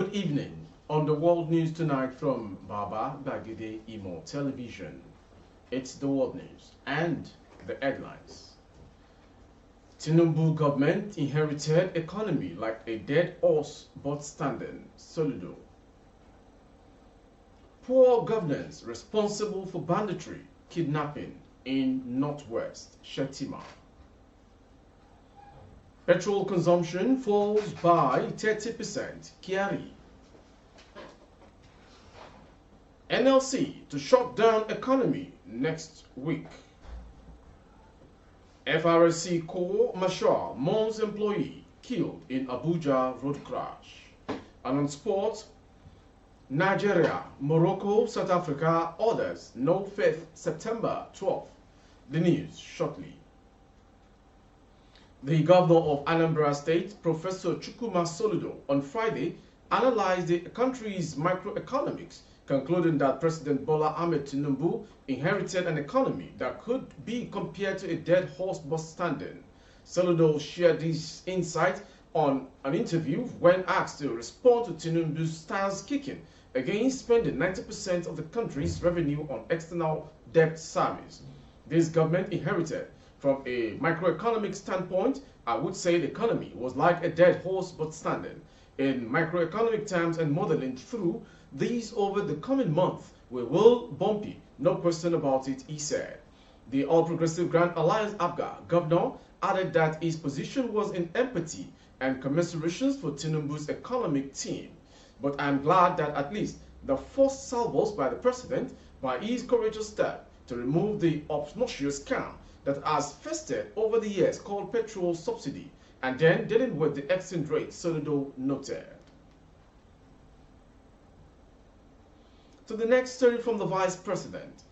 Good evening. On the World News tonight from Baba Bagide Imo Television. It's the World News and the headlines. Tinubu government inherited economy like a dead horse but standing. Soludo. Poor governance responsible for banditry, kidnapping in Northwest Shetima. Petrol consumption falls by 30%. Kiari. NLC to shut down economy next week. FRSC Corps Marshal mourns employee killed in Abuja road crash. And on sports, Nigeria, Morocco, South Africa orders no 5th September 12th. The news shortly. The governor of Anambra State, Professor Chukwuma Soludo, on Friday analyzed the country's microeconomics, concluding that President Bola Ahmed Tinubu inherited an economy that could be compared to a dead horse but standing. Soludo shared this insight on an interview when asked to respond to Tinubu's stance kicking against spending 90% of the country's revenue on external debt service. This government inherited. From a microeconomic standpoint, I would say the economy was like a dead horse but standing. In microeconomic terms and modeling through these over the coming month, we will bumpy, no question about it, he said. The All Progressive Grand Alliance ABGA governor added that his position was in empathy and commiserations for Tinubu's economic team. But I'm glad that at least the first salvos by the president by his courageous step to remove the obnoxious scam that has festered over the years called petrol subsidy, and then dealing with the exchange rate, Soludo noted. To the next story from the Vice President.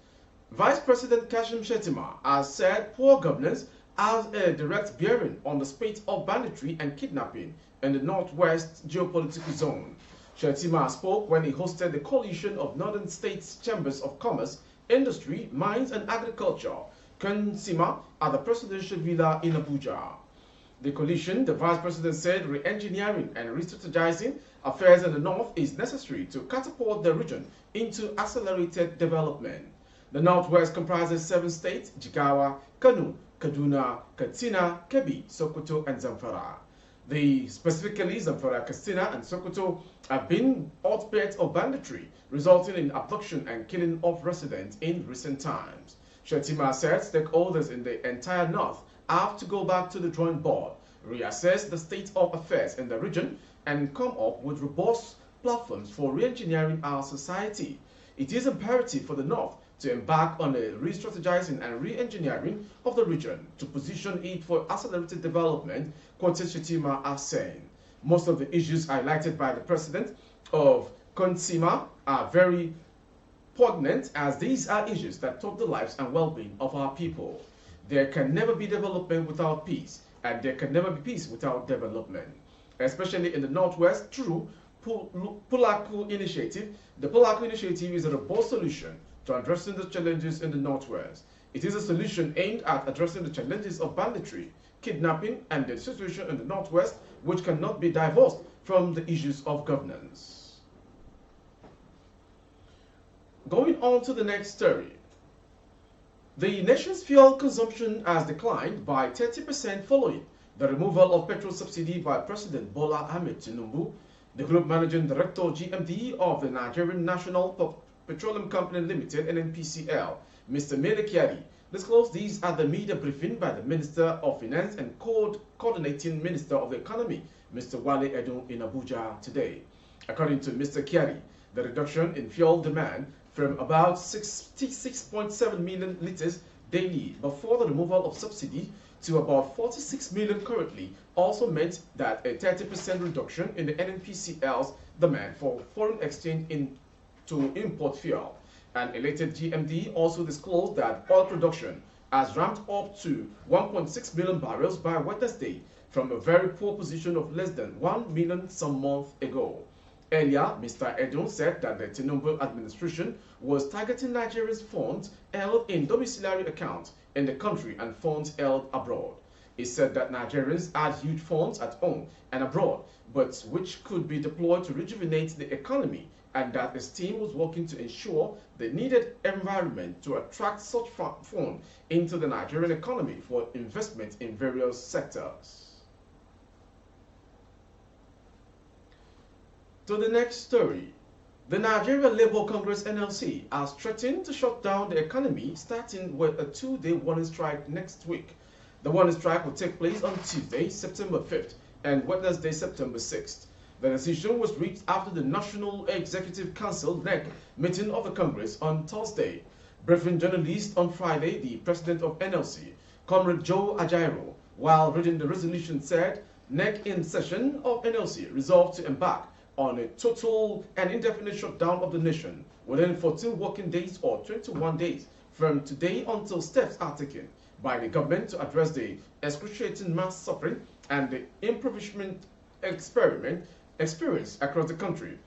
Vice President Kashim Shettima has said poor governance has a direct bearing on the spate of banditry and kidnapping in the Northwest geopolitical zone. Shettima spoke when he hosted the coalition of Northern States Chambers of Commerce, Industry, Mines and Agriculture, Kansima, at the presidential villa in Abuja. The coalition, the vice president said, re-engineering and re-strategizing affairs in the north is necessary to catapult the region into accelerated development. The northwest comprises 7 states: Jigawa, Kano, Kaduna, Katsina, Kebbi, Sokoto, and Zamfara. Specifically, Zamfara, Katsina, and Sokoto have been hotbeds of banditry, resulting in abduction and killing of residents in recent times. Shettima said stakeholders in the entire north have to go back to the drawing board, reassess the state of affairs in the region, and come up with robust platforms for re-engineering our society. It is imperative for the north to embark on a re-strategizing and re-engineering of the region to position it for accelerated development, quoted Shettima as saying. Most of the issues highlighted by the president of Kansima are very poignant, as these are issues that touch the lives and well-being of our people. There can never be development without peace, and there can never be peace without development. Especially in the Northwest, through Pulaku Initiative. The Pulaku Initiative is a robust solution to addressing the challenges in the Northwest. It is a solution aimed at addressing the challenges of banditry, kidnapping, and the situation in the Northwest, which cannot be divorced from the issues of governance. Going on to the next story. The nation's fuel consumption has declined by 30% following the removal of petrol subsidy by President Bola Ahmed Tinubu. The Group Managing Director GMD of the Nigerian National Petroleum Company Limited (NNPCL), Mr. Mele Kyari, disclosed these at the media briefing by the Minister of Finance and Coordinating Minister of the Economy, Mr. Wale Edun, in Abuja today. According to Mr. Kyari, the reduction in fuel demand from about 66.7 million liters daily before the removal of subsidy to about 46 million currently also meant that a 30% reduction in the NNPCL's demand for foreign exchange to import fuel. An elated GMD also disclosed that oil production has ramped up to 1.6 million barrels by Wednesday from a very poor position of less than 1 million some month ago. Earlier, Mr. Edun said that the Tinubu administration was targeting Nigeria's funds held in domiciliary accounts in the country and funds held abroad. He said that Nigerians had huge funds at home and abroad, but which could be deployed to rejuvenate the economy, and that his team was working to ensure the needed environment to attract such funds into the Nigerian economy for investment in various sectors. To the next story. The Nigeria Labour Congress (NLC) has threatened to shut down the economy starting with a two-day warning strike next week. The warning strike will take place on Tuesday, September 5th and Wednesday, September 6th. The decision was reached after the National Executive Council (NEC) meeting of the Congress on Thursday. Briefing journalists on Friday, the president of NLC, Comrade Joe Ajaero, while reading the resolution said, NEC in session of NLC resolved to embark on a total and indefinite shutdown of the nation within 14 working days or 21 days from today until steps are taken by the government to address the excruciating mass suffering and the impoverishment experienced across the country.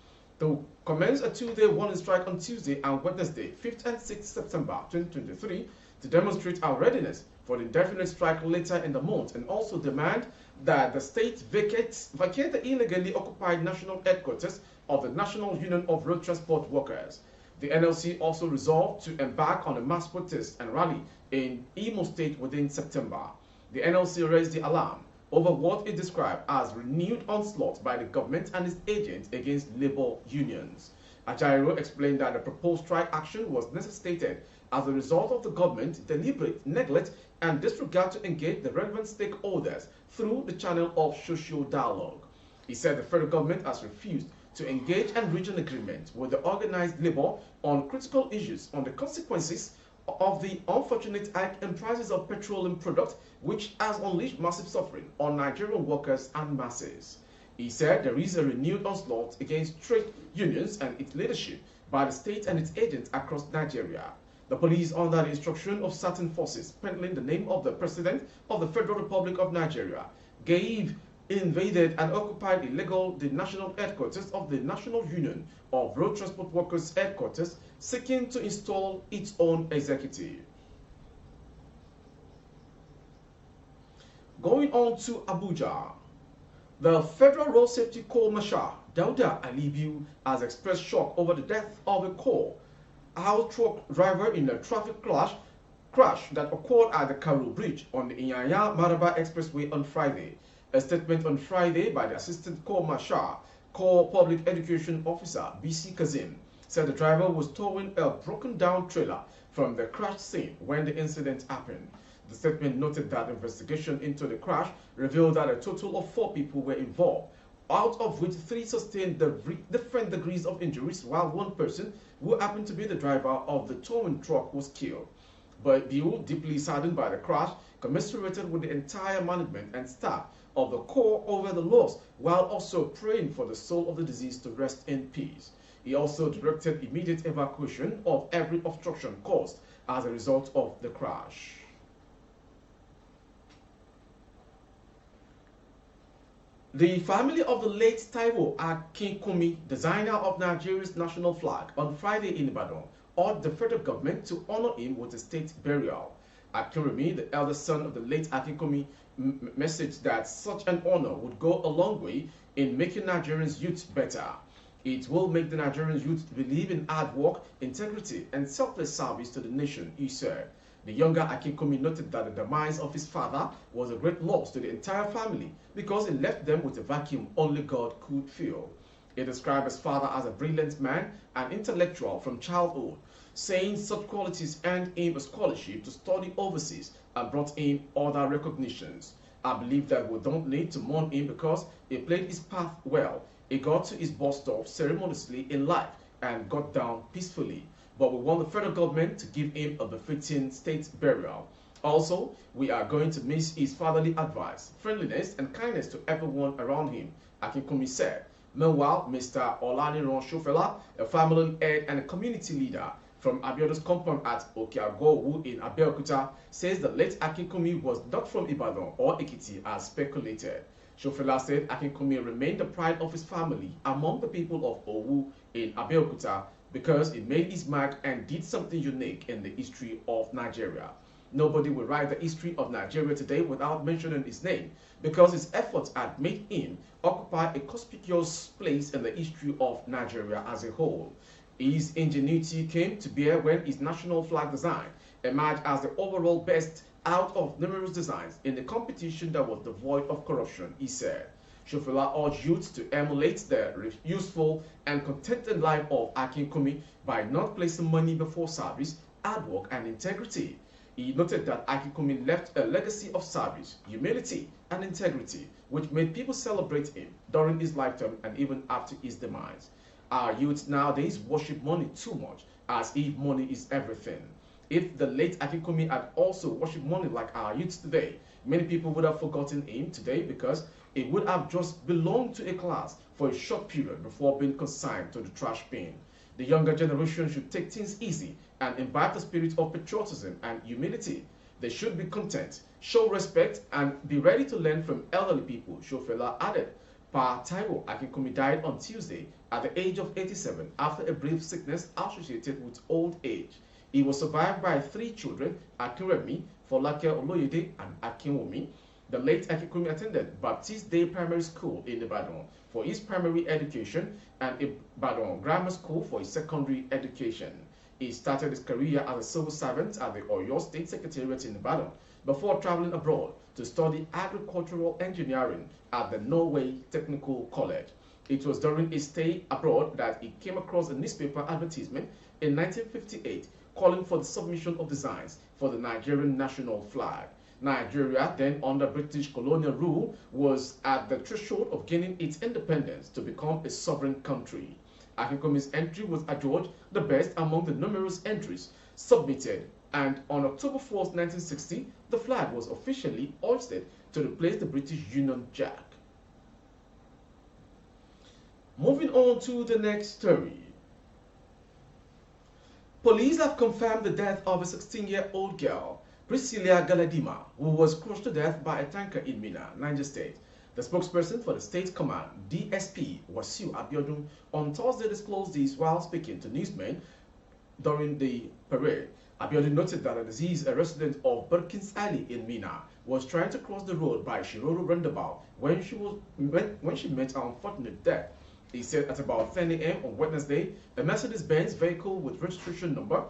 To commence a two-day warning strike on Tuesday and Wednesday, 5th and 6th September 2023, to demonstrate our readiness for the indefinite strike later in the month, and also demand that the state vacate the illegally occupied national headquarters of the National Union of Road Transport Workers. The NLC also resolved to embark on a mass protest and rally in Imo State within September. The NLC raised the alarm over what it described as renewed onslaught by the government and its agents against labor unions. Ajaero explained that the proposed strike action was necessitated as a result of the government's deliberate neglect and disregard to engage the relevant stakeholders through the channel of social dialogue. He said the federal government has refused to engage and reach an agreement with the organized labor on critical issues on the consequences of the unfortunate hike in prices of petroleum products, which has unleashed massive suffering on Nigerian workers and masses. He said there is a renewed onslaught against trade unions and its leadership by the state and its agents across Nigeria. The police, under the instruction of certain forces peddling the name of the President of the Federal Republic of Nigeria, invaded and occupied the national headquarters of the National Union of Road Transport Workers headquarters, seeking to install its own executive. Going on to Abuja, the Federal Road Safety Corps Marshal, Dauda Alibiu, has expressed shock over the death of a house truck driver in a traffic crash that occurred at the Karu Bridge on the Inyanya-Maraba Expressway on Friday. A statement on Friday by the Assistant Corps Marshal, Corps Public Education Officer BC Kazim, said the driver was towing a broken-down trailer from the crash scene when the incident happened. The statement noted that investigation into the crash revealed that a total of 4 people were involved, out of which 3 sustained different degrees of injuries, while 1 person, who happened to be the driver of the towing truck, was killed. But Bill, deeply saddened by the crash, commiserated with the entire management and staff of the Corps over the loss, while also praying for the soul of the deceased to rest in peace. He also directed immediate evacuation of every obstruction caused as a result of the crash. The family of the late Taiwo Akinkunmi, designer of Nigeria's national flag, on Friday in Ibadan, urged the federal government to honor him with a state burial. Akinkunmi, the eldest son of the late Akinkunmi, messaged that such an honor would go a long way in making Nigerians' youth better. It will make the Nigerian youth believe in hard work, integrity, and selfless service to the nation, he said. The younger Akinkunmi noted that the demise of his father was a great loss to the entire family because it left them with a vacuum only God could fill. He described his father as a brilliant man and intellectual from childhood, saying such qualities earned him a scholarship to study overseas and brought him other recognitions. I believe that we don't need to mourn him because he played his path well. He got to his bus stop ceremoniously in life and got down peacefully. But we want the federal government to give him a befitting state burial. Also, we are going to miss his fatherly advice, friendliness, and kindness to everyone around him, Akinkunmi said. Meanwhile, Mr. Olaniran Shofela, a family head and a community leader from Abioda's compound at Okeagowu in Abeokuta, says the late Akinkunmi was not from Ibadan or Ekiti as speculated. Shofela said Akinkunmi remained the pride of his family among the people of Owu in Abeokuta because he made his mark and did something unique in the history of Nigeria. Nobody will write the history of Nigeria today without mentioning his name, because his efforts had made him occupy a conspicuous place in the history of Nigeria as a whole. His ingenuity came to bear when his national flag design emerged as the overall best out of numerous designs in a competition that was devoid of corruption, he said. Shofela urged youth to emulate the useful and contented life of Akinkunmi by not placing money before service, hard work, and integrity. He noted that Akinkunmi left a legacy of service, humility, and integrity, which made people celebrate him during his lifetime and even after his demise. Our youth nowadays worship money too much, as if money is everything. If the late Akinkunmi had also worshipped money like our youth today, many people would have forgotten him today because it would have just belonged to a class for a short period before being consigned to the trash bin. The younger generation should take things easy and imbibe the spirit of patriotism and humility. They should be content, show respect, and be ready to learn from elderly people, Shofela added. Pa Taiwo Akinkunmi died on Tuesday at the age of 87 after a brief sickness associated with old age. He was survived by 3 children, Akinremi, Folake Oloyede, and Akinwumi. The late Akinkunmi attended Baptist Day Primary School in Ibadan for his primary education and Ibadan Grammar School for his secondary education. He started his career as a civil servant at the Oyo State Secretariat in Ibadan before traveling abroad to study agricultural engineering at the Norway Technical College. It was during his stay abroad that he came across a newspaper advertisement in 1958 calling for the submission of designs for the Nigerian national flag. Nigeria, then under British colonial rule, was at the threshold of gaining its independence to become a sovereign country. Akinkunmi's entry was adjudged the best among the numerous entries submitted, and on October 4, 1960, the flag was officially hoisted to replace the British Union Jack. Moving on to the next story. Police have confirmed the death of a 16-year-old girl, Priscilla Galadima, who was crushed to death by a tanker in Minna, Niger State. The spokesperson for the State Command, DSP Wasiu Abiodun, on Thursday disclosed this while speaking to newsmen during the parade. Abiodun noted that a deceased, a resident of Burkins Alley in Minna, was trying to cross the road by Shiroro roundabout when she met an unfortunate death. He said at about 10 a.m. on Wednesday, a Mercedes-Benz vehicle with registration number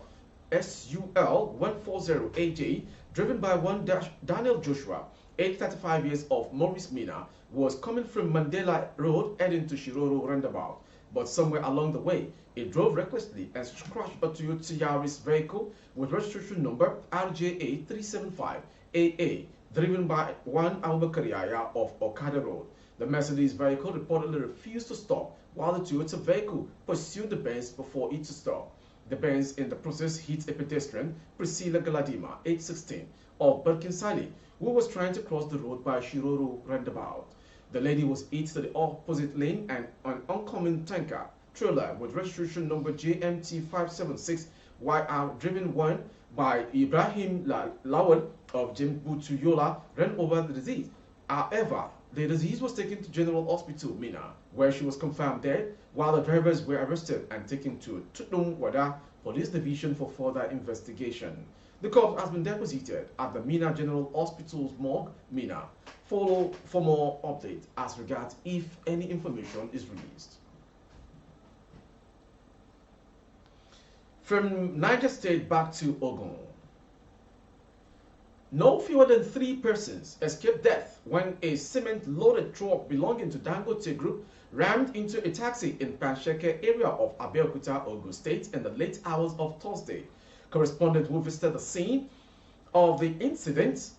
SUL 140AJ, driven by one Daniel Joshua, age 35 years of Maurice Mina, was coming from Mandela Road heading to Shiroro roundabout. But somewhere along the way, it drove recklessly and crashed a Toyota Yaris vehicle with registration number RJA 375AA, driven by one Abubakar of Okada Road. The Mercedes vehicle reportedly refused to stop, while the Toyota vehicle pursued the Benz before it to stop. The Benz in the process hit a pedestrian, Priscilla Galadima, age 16, of Birkinsali, who was trying to cross the road by Shiroro roundabout. The lady was hit to the opposite lane and an oncoming tanker trailer with registration number JMT 576YR, driven one by Ibrahim Lawal of Jembutuyola, ran over the deceased. However, the deceased was taken to General Hospital, Minna, where she was confirmed dead, while the drivers were arrested and taken to Tudung Wada Police Division for further investigation. The corpse has been deposited at the Minna General Hospital's morgue, Minna. Follow for more updates as regards if any information is released. From Niger State back to Ogun. No fewer than 3 persons escaped death when a cement-loaded truck belonging to Dangote Group rammed into a taxi in Pansheke area of Abeokuta, Ogun State in the late hours of Thursday. Correspondents who visited the scene of the incident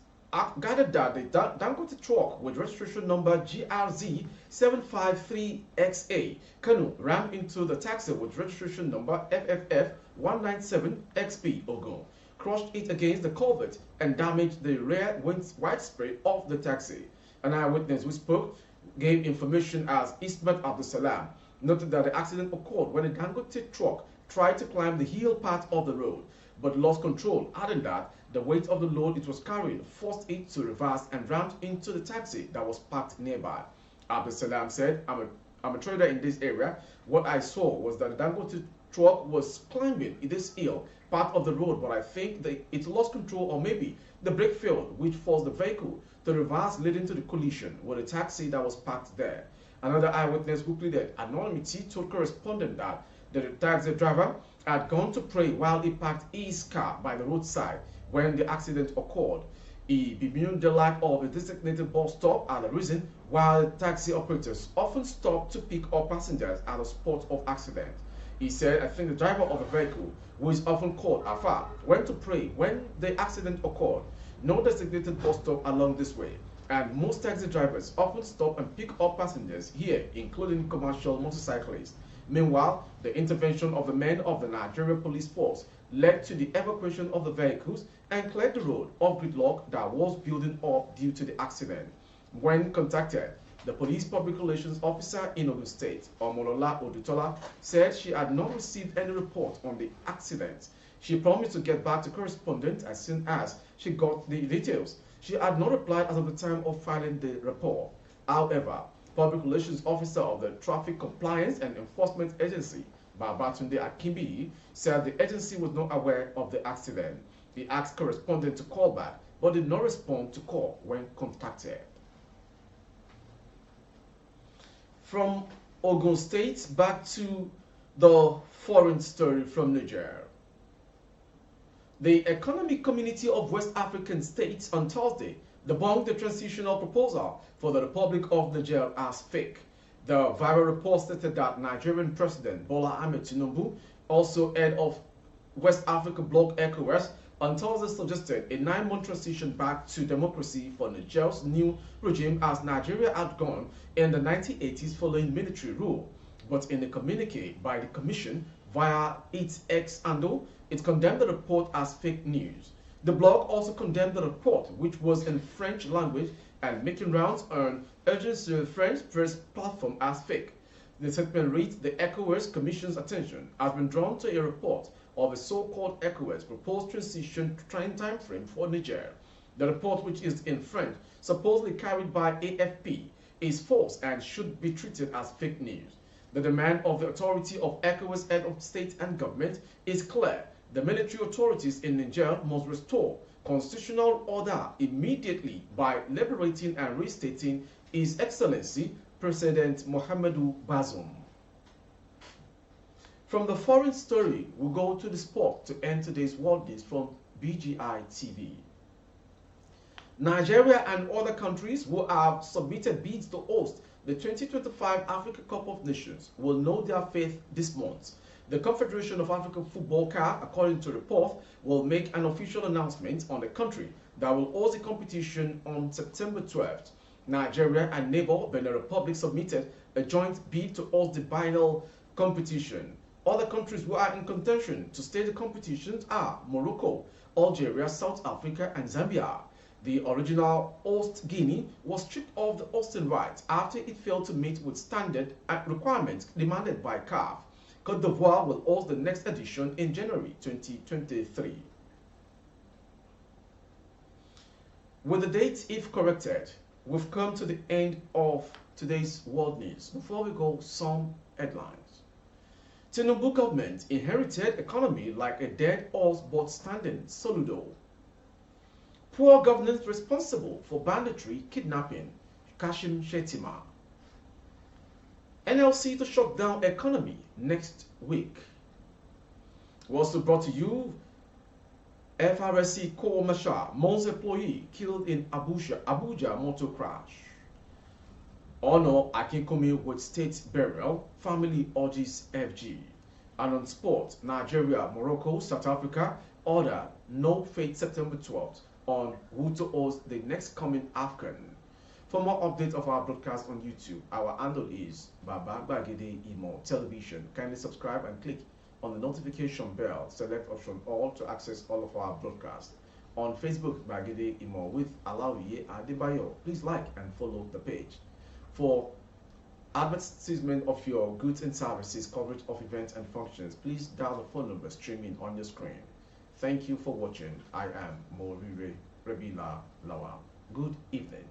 gathered that the Dangote truck with registration number GRZ 753XA Kanu rammed into the taxi with registration number FFF 197XB Ogun, crushed it against the culvert and damaged the rear windscreen of the taxi. An eyewitness who spoke gave information as Ismat Abdusalam noted that the accident occurred when a Dangote truck tried to climb the hill part of the road but lost control, adding that the weight of the load it was carrying forced it to reverse and rammed into the taxi that was parked nearby. Abdusalam said, I'm a trader in this area. What I saw was that the Dangote truck was climbing this hill, part of the road, but I think it lost control, or maybe the brake failed, which forced the vehicle to reverse, leading to the collision with a taxi that was parked there. Another eyewitness who pleaded anonymity told correspondent that the taxi driver had gone to pray while he parked his car by the roadside when the accident occurred. He bemoaned the lack of a designated bus stop as a reason why taxi operators often stop to pick up passengers at the spot of accident. He said, I think the driver of the vehicle, who is often called Afar, went to pray when the accident occurred. No designated bus stop along this way, and most taxi drivers often stop and pick up passengers here, including commercial motorcyclists. Meanwhile, the intervention of the men of the Nigerian police force led to the evacuation of the vehicles and cleared the road of gridlock that was building up due to the accident. When contacted, the police public relations officer in Ogun State, Omolola Odutola, said she had not received any report on the accident. She promised to get back to correspondent as soon as she got the details. She had not replied as of the time of filing the report. However, Public Relations Officer of the Traffic Compliance and Enforcement Agency, Babatunde Akimbi, said the agency was not aware of the accident. He asked correspondent to call back, but did not respond to call when contacted. From Ogun State, back to the foreign story from Niger. The Economic Community of West African States on Thursday debunked the transitional proposal for the Republic of Niger as fake. The viral report stated that Nigerian President Bola Ahmed Tinubu, also head of West Africa bloc ECOWAS, on Thursday suggested a 9-month transition back to democracy for Niger's new regime as Nigeria had gone in the 1980s following military rule. But in a communique by the Commission via its X handle, it condemned the report as fake news. The blog also condemned the report, which was in French language and making rounds on Agence French press platform, as fake. The statement reads, the ECOWAS Commission's attention has been drawn to a report of a so-called ECOWAS proposed transition time frame for Niger. The report, which is in French, supposedly carried by AFP, is false and should be treated as fake news. The demand of the authority of ECOWAS head of state and government is clear. The military authorities in Niger must restore constitutional order immediately by liberating and restating His Excellency President Mohamedou Bazoum. From the foreign story, we'll go to the sport to end today's World News from BGI TV. Nigeria and other countries who have submitted bids to host the 2025 Africa Cup of Nations will know their fate this month. The Confederation of African Football (CAF), according to report, will make an official announcement on the country that will host the competition on September 12th. Nigeria and neighbor Benin Republic submitted a joint bid to host the biennial competition. Other countries who are in contention to stage the competitions are Morocco, Algeria, South Africa, and Zambia. The original host, Guinea, was stripped of the hosting rights after it failed to meet with standard requirements demanded by CAF. Côte d'Ivoire will host the next edition in January 2023. With the date, if corrected, we've come to the end of today's World News. Before we go, some headlines. Tinubu government inherited economy like a dead horse but standing. Soludo. Poor governance responsible for banditry, kidnapping. Kashim Shettima. NLC to shut down economy next week. We also brought to you FRSC Core Marshal, Mons employee killed in Abuja motor crash. Honor Akinkunmi with state burial, family urges FG. And on sport, Nigeria, Morocco, South Africa order no fate September 12th on who to host the next coming AFCON. For more updates of our broadcast on YouTube, our handle is Baba Gbagede Imo Television. Kindly subscribe and click on the notification bell. Select option all to access all of our broadcasts. On Facebook, Gbagede Imo with Alawiye Adebayo. Please like and follow the page. For advertisement of your goods and services, coverage of events and functions, please dial the phone number streaming on your screen. Thank you for watching. I am Morire Rebila Lawa. Good evening.